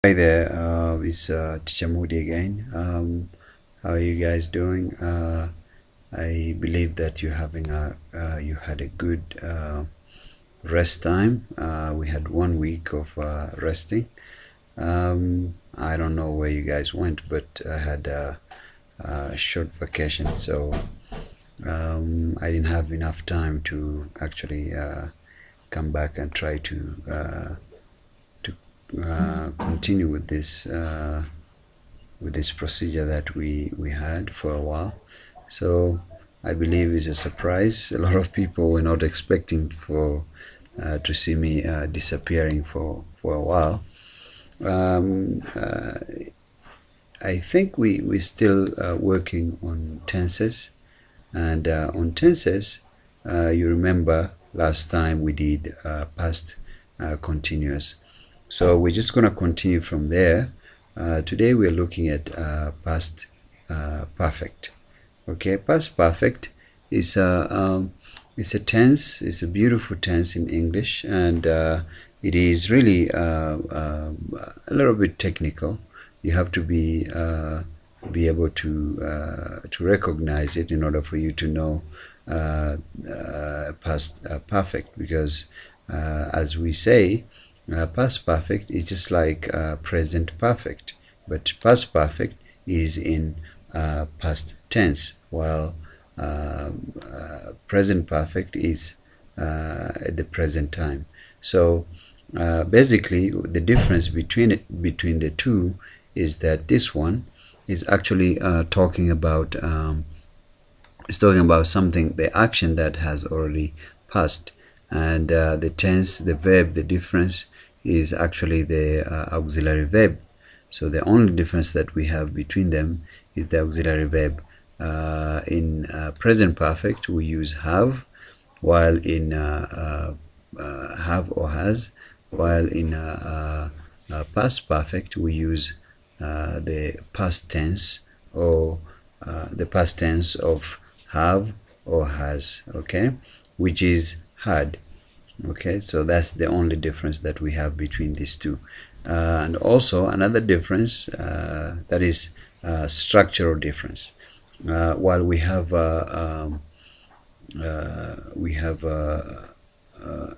Hi there, it's Teacher Moody again. How are you guys doing? I believe that you had a good rest time. We had 1 week of resting. I don't know where you guys went, but I had a short vacation, so I didn't have enough time to actually come back and try to continue with this procedure that we had for a while. So I believe it's a surprise. A lot of people were not expecting to see me disappearing for a while. I think we're still working on tenses, and on tenses, you remember last time we did past continuous. So we're just going to continue from there. Today we're looking at past perfect. Okay, past perfect is it's a tense. It's a beautiful tense in English, and it is really a little bit technical. You have to be able to recognize it in order for you to know past perfect, because as we say, past perfect is just like present perfect, but past perfect is in past tense, while present perfect is at the present time. So basically, the difference between the two is that this one is actually talking about something, the action that has already passed, and the tense, the verb, the difference is actually the auxiliary verb. So the only difference that we have between them is the auxiliary verb. In present perfect we use have, while in have or has, while in past perfect we use the past tense, or the past tense of have or has, okay, which is had. Okay, so that's the only difference that we have between these two. And also another difference, that is structural difference. While we have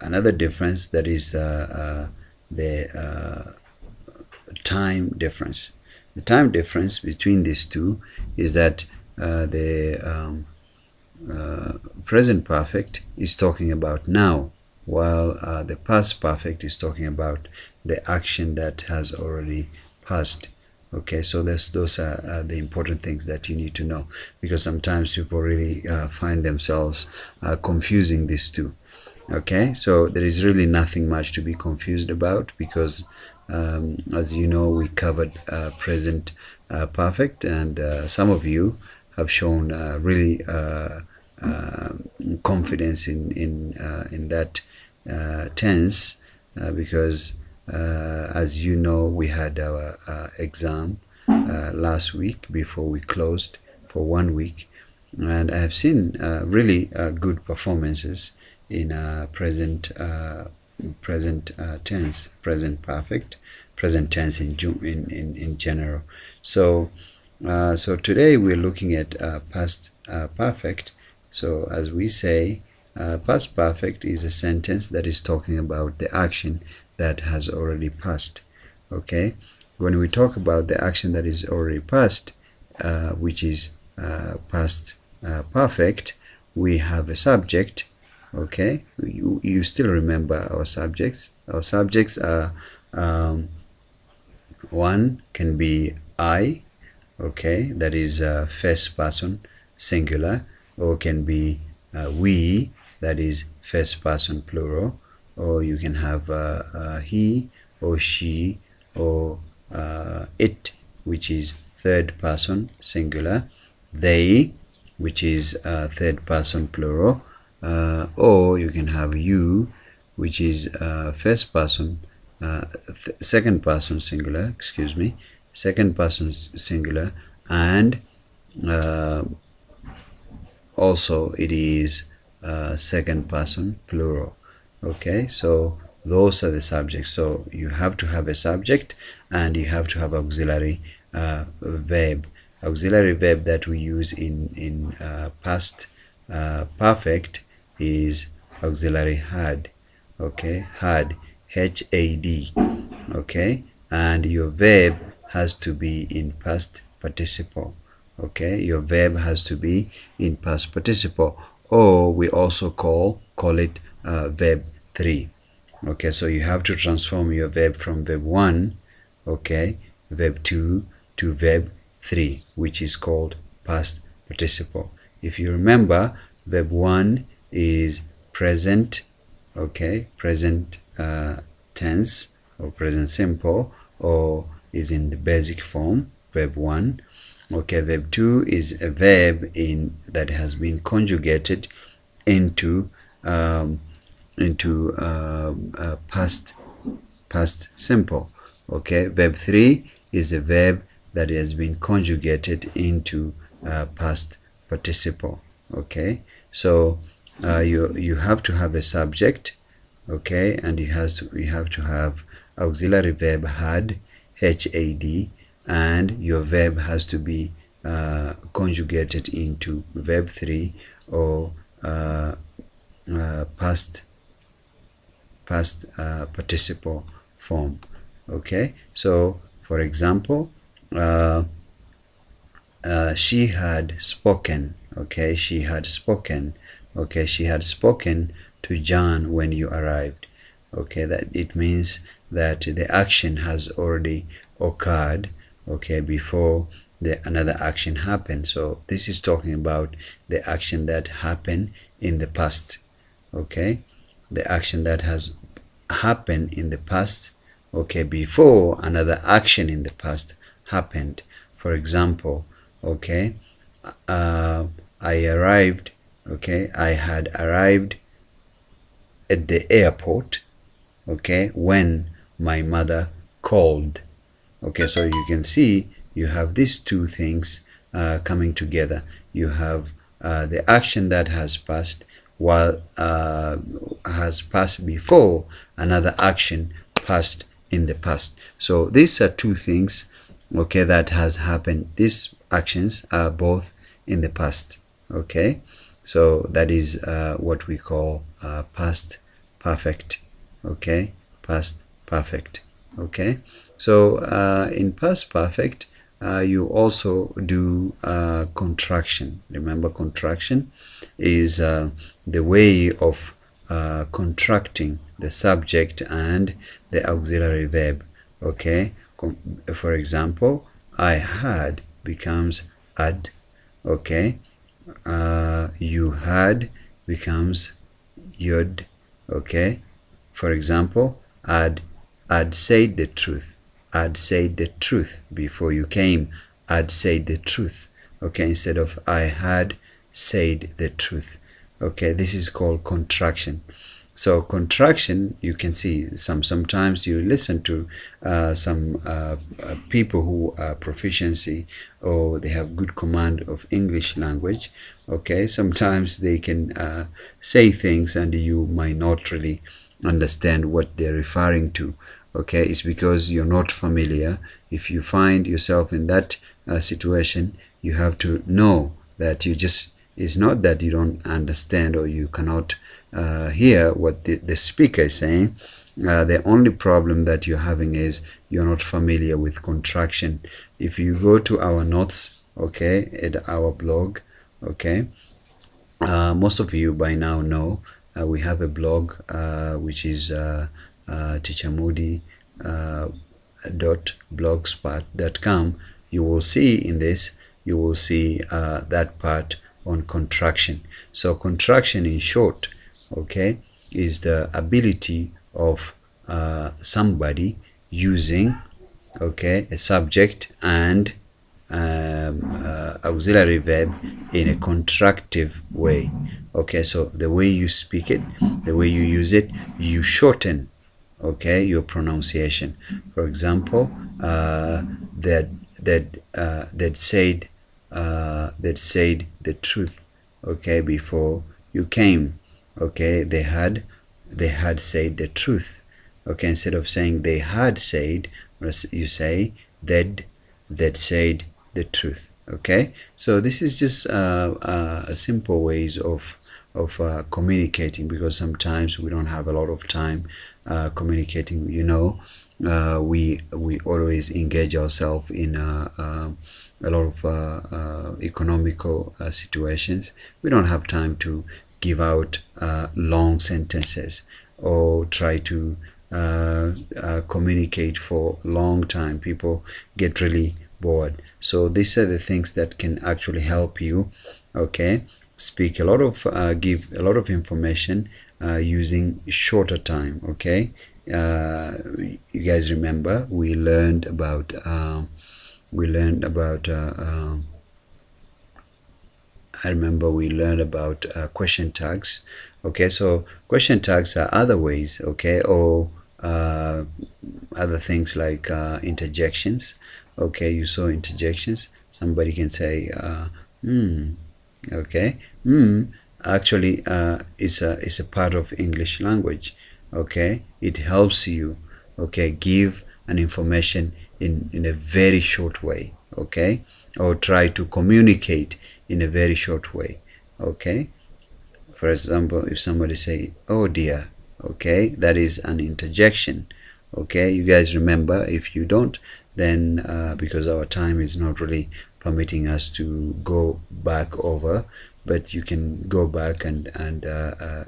another difference, that is the time difference. The time difference between these two is that the present perfect is talking about now, while the past perfect is talking about the action that has already passed. Okay, so those are the important things that you need to know, because sometimes people really find themselves confusing these two. Okay, so there is really nothing much to be confused about, because as you know, we covered present perfect, and some of you have shown really confidence in that tense, because as you know, we had our exam last week before we closed for 1 week, and I have seen really good performances in present tense, present perfect, present tense in general. So today we're looking at past perfect. So as we say, past perfect is a sentence that is talking about the action that has already passed. Okay, when we talk about the action that is already passed, which is past perfect, we have a subject. Okay, you still remember our subjects. Our subjects are one can be I, okay, that is first person singular, or can be we, that is first person plural, or you can have he or she, or it, which is third person singular, they, which is third person plural, or you can have you, which is first person second person singular, excuse me, second person singular, and also it is second person plural. Okay, so Those are the subjects. So you have to have a subject and you have to have auxiliary verb. Auxiliary verb that we use in past perfect is auxiliary had. Okay, had, H-A-D. Okay, and your verb has to be in past participle. Okay, your verb has to be in past participle, or we also call it verb 3. Okay, so you have to transform your verb from verb 1, okay, verb 2 to verb 3, which is called past participle. If you remember, verb 1 is present, okay, present tense or present simple, or is in the basic form, verb 1. Okay, verb 2 is a verb that has been conjugated into past simple. Okay, verb 3 is a verb that has been conjugated into past participle. Okay, so you have to have a subject, okay, and you have to have auxiliary verb had, H-A-D, and your verb has to be conjugated into verb 3 or past participle form. Okay, so for example, she had spoken. Okay, she had spoken. Okay, she had spoken to John when you arrived. Okay, that it means that the action has already occurred, okay, before another action happened. So this is talking about the action that happened in the past. Okay, the action that has happened in the past, okay, before another action in the past happened. For example, okay, I arrived, okay, I had arrived at the airport, okay, when my mother called. Okay, so you can see you have these two things coming together. You have the action that has passed while has passed before another action passed in the past. So these are two things, okay, that has happened. These actions are both in the past. Okay, so that is what we call past perfect. Okay, past perfect. Okay, so in past perfect you also do contraction. Remember, contraction is the way of contracting the subject and the auxiliary verb. Okay, for example, I had becomes had. Okay, you had becomes you'd. Okay, for example, I'd said the truth. I'd said the truth before you came. I'd said the truth. Okay, instead of I had said the truth. Okay, this is called contraction. So contraction, you can see sometimes you listen to some people who are proficiency or they have good command of English language. Okay, sometimes they can say things and you might not really understand what they're referring to. Okay, it's because you're not familiar. If you find yourself in that situation, you have to know that it's not that you don't understand or you cannot hear what the speaker is saying. The only problem that you're having is you're not familiar with contraction. If you go to our notes, okay, at our blog, okay, most of you by now know we have a blog which is teachermoody.blogspot.com. You will see in this, you will see that part on contraction. So contraction, in short, okay, is the ability of somebody using, okay, a subject and auxiliary verb in a contractive way. Okay, so the way you speak it, the way you use it, you shorten, okay, your pronunciation. For example, they'd said the truth, okay, before you came. Okay, they had said the truth. Okay, instead of saying they had said, you say that said the truth. Okay, so this is just simple ways of communicating, because sometimes we don't have a lot of time communicating. We always engage ourselves in a lot of economical situations. We don't have time to give out long sentences or try to communicate for a long time. People get really bored. So these are the things that can actually help you, okay, speak a lot of give a lot of information using shorter time. Okay, you guys remember we learned about I remember we learned about question tags. Okay, so question tags are other ways, okay, or other things like interjections. Okay, you saw interjections. Somebody can say okay, actually it's a part of English language. Okay, it helps you, okay, give an information in a very short way. Okay, or try to communicate in a very short way. Okay, for example, if somebody say oh dear, okay, that is an interjection. Okay, you guys remember. If you don't, then because our time is not really permitting us to go back over, but you can go back and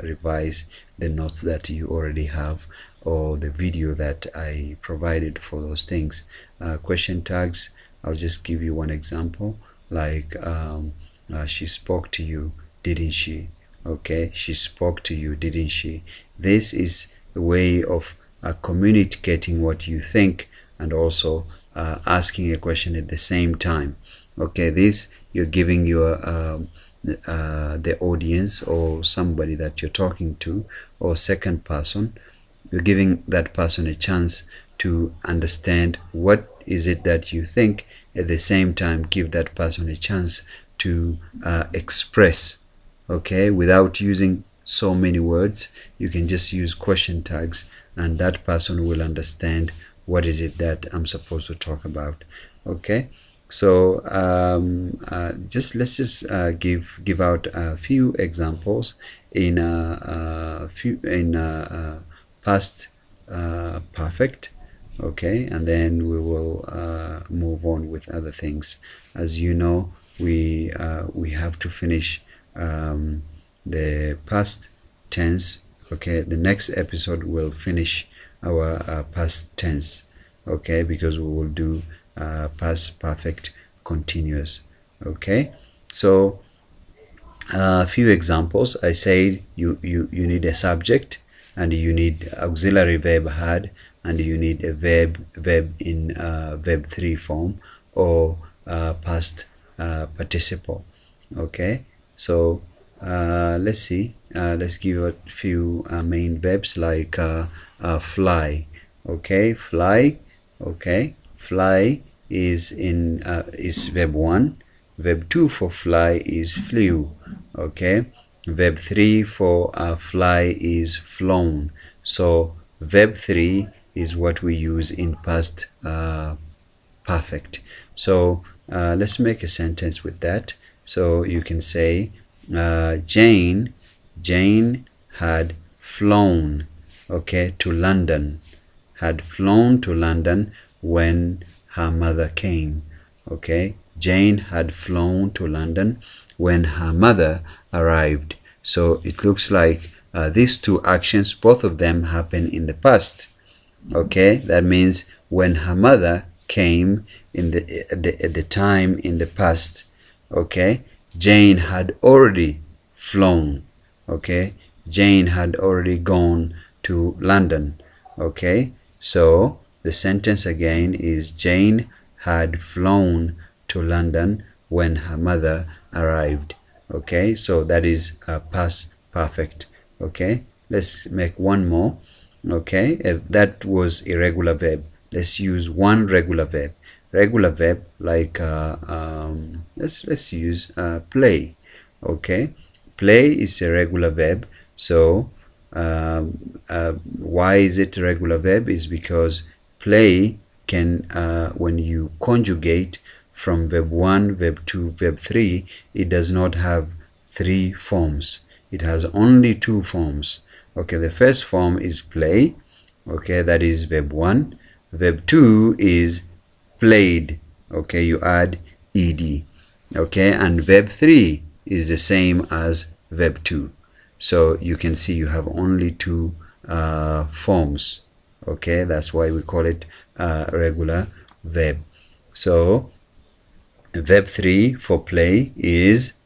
revise the notes that you already have, or the video that I provided for those things. Question tags, I'll just give you one example, like she spoke to you, didn't she? Okay, she spoke to you, didn't she? This is a way of communicating what you think, and also asking a question at the same time. Okay, this you're giving your the audience or somebody that you're talking to, or second person, you're giving that person a chance to understand what is it that you think. At the same time, give that person a chance to express, okay, without using so many words. You can just use question tags, and that person will understand what is it that I'm supposed to talk about. Okay, so let's just give out a few examples in past perfect. Okay, and then we will move on with other things. As you know, we have to finish the past tense. Okay, the next episode will finish our past tense. Okay, because we will do past perfect continuous. Okay, so a few examples. I said you need a subject, and you need auxiliary verb had, and you need a verb in verb 3 form, or past participle. Okay, so let's see. Let's give a few main verbs, like fly. Okay, fly. Okay, fly is in is verb 1. Verb 2 for fly is flew. Okay, verb 3 for fly is flown. So verb 3 is what we use in past perfect. So let's make a sentence with that. So you can say Jane had flown, okay, to London. Had flown to London when her mother came. Okay, Jane had flown to London when her mother arrived. So it looks like these two actions, both of them happen in the past. Okay, that means when her mother came at the time in the past. Okay, Jane had already flown. Okay, Jane had already gone to London. Okay, so the sentence again is Jane had flown to London when her mother arrived. Okay, so that is past perfect. Okay, let's make one more. Okay, if that was irregular verb, let's use one regular verb. Regular verb, like let's use play. Okay, play is a regular verb, so Why is it regular verb? Is because play can, when you conjugate from verb 1, verb 2, verb 3, it does not have 3 forms. It has only 2 forms. Okay, the first form is play. Okay, that is verb 1. Verb 2 is played. Okay, you add ed. Okay, and verb 3 is the same as verb 2. So you can see you have only 2 forms. Okay, that's why we call it regular verb. So verb 3 for play is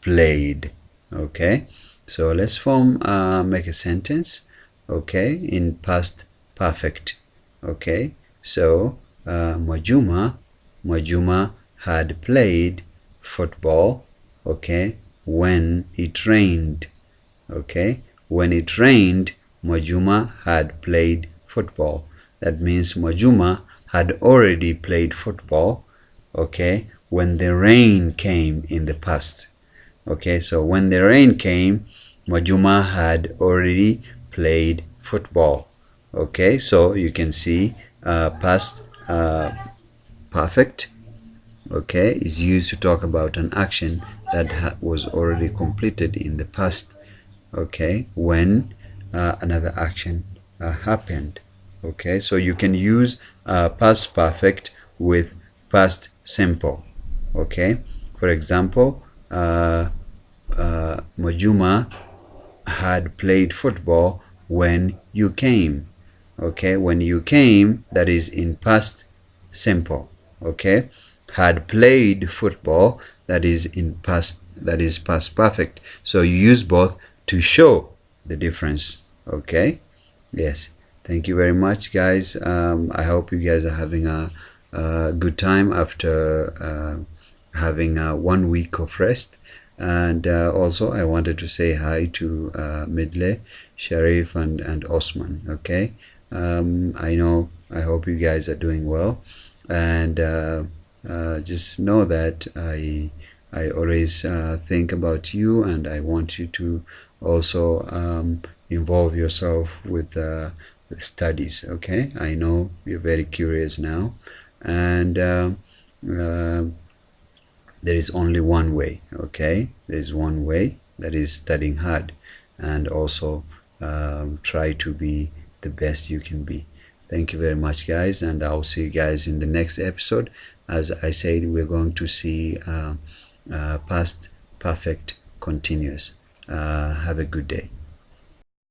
played. Okay, so let's make a sentence, okay, in past perfect. Okay, so Mwajuma had played football, okay, when it rained. Okay, when it rained, Mwajuma had played football. That means Mwajuma had already played football, okay, when the rain came in the past. Okay, so when the rain came, Mwajuma had already played football. Okay, so you can see past perfect, okay, is used to talk about an action that was already completed in the past, okay, when another action happened. Okay, so you can use past perfect with past simple. Okay, for example, Mwajuma had played football when you came. Okay, when you came, that is in past simple. Okay, had played football, that is in past, that is past perfect. So you use both to show the difference. Okay, yes, thank you very much, guys. I hope you guys are having a good time after having 1 week of rest. And also I wanted to say hi to Midle, Sharif, and Osman. Okay, I hope you guys are doing well, and just know that I always think about you, and I want you to also involve yourself with studies. Okay, I know you're very curious now, and there is only one way. Okay, there is one way, that is studying hard, and also try to be the best you can be. Thank you very much, guys, and I'll see you guys in the next episode. As I said, we're going to see past perfect continuous. Have a good day.